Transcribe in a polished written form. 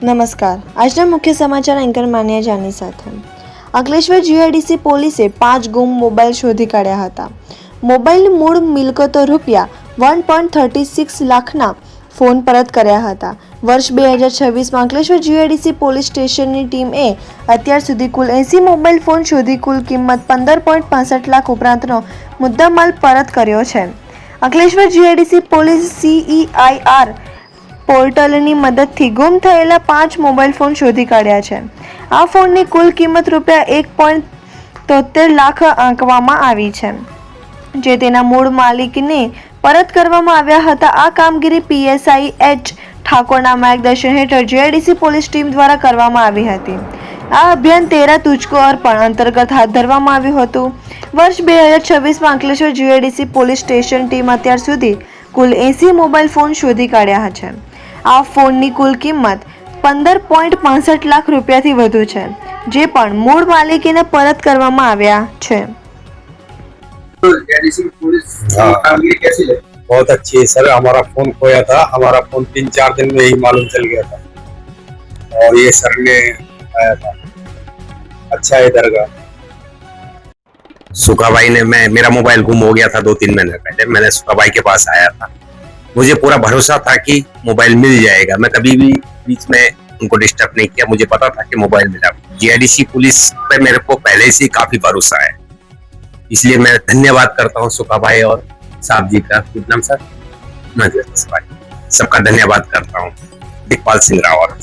નમસ્કાર, આજના મુખ્ય સમાચાર એન્કર માન્યા જાની સાથે. અંકલેશ્વર જીઆઈડીસી પોલીસે 5 ગુમ મોબાઈલ શોધી કાઢ્યા હતા. મોબાઈલની મૂળ મિલકતો રૂપિયા 1.36 લાખના ફોન પરત કર્યા હતા. વર્ષ 2026માં અંકલેશ્વર જીઆઈડીસી પોલીસ સ્ટેશનની ટીમે અત્યાર સુધી કુલ 80 મોબાઈલ ફોન શોધી કુલ કિંમત 15.65 લાખ ઉપરાંતનો મુદ્દામાલ પરત કર્યો છે. અંકલેશ્વર જીઆઈડીસી પોલીસ CEIR પોર્ટલની મદદથી ગુમ થયેલા 5 મોબાઈલ ફોન શોધી કાઢ્યા છે. આ ફોનની કુલ કિંમત રૂપિયા 1.73 લાખ આંકવામાં આવી છે, જે તેના મૂળ માલિકને પરત કરવામાં આવ્યા હતા. આ કામગીરી PSI H ઠાકોરના માર્ગદર્શન હેઠળ જીઆઈડીસી પોલીસ ટીમ દ્વારા કરવામાં આવી હતી. આ અભિયાન 13 તુજકો અર્પણ અંતર્ગત હાથ ધરવામાં આવ્યું હતું. વર્ષ 2026માં Ankleshwar GIDC police station team અત્યાર સુધી કુલ 80 મોબાઈલ ફોન શોધી કાઢ્યા છે. આ ફોનની કુલ કિંમત 15.65 લાખ રૂપિયાથી વધુ છે, જે પણ મૂળ માલિકીને પરત કરવામાં આવ્યા છે. बहुत अच्छी है सर. हमारा फोन खोया था. हमारा फोन 3-4 दिन में ही मालूम चल गया था और ये सर ने आया था. अच्छा है इधर का. सुखा भाई ने मेरा मोबाइल गुम हो गया था 2-3 महीने पहले. मैंने सुखा भाई के पास आया था. मुझे पूरा भरोसा था कि मोबाइल मिल जाएगा. मैं कभी भी बीच में उनको डिस्टर्ब नहीं किया. मुझे पता था कि मोबाइल मिला. जीआईडीसी पुलिस पे मेरे को पहले से काफी भरोसा है, इसलिए मैं धन्यवाद करता हूँ सुखा भाई और साहब जी का. नाम सर भाई, सबका धन्यवाद करता हूँ. दिखपाल सिंह रावत.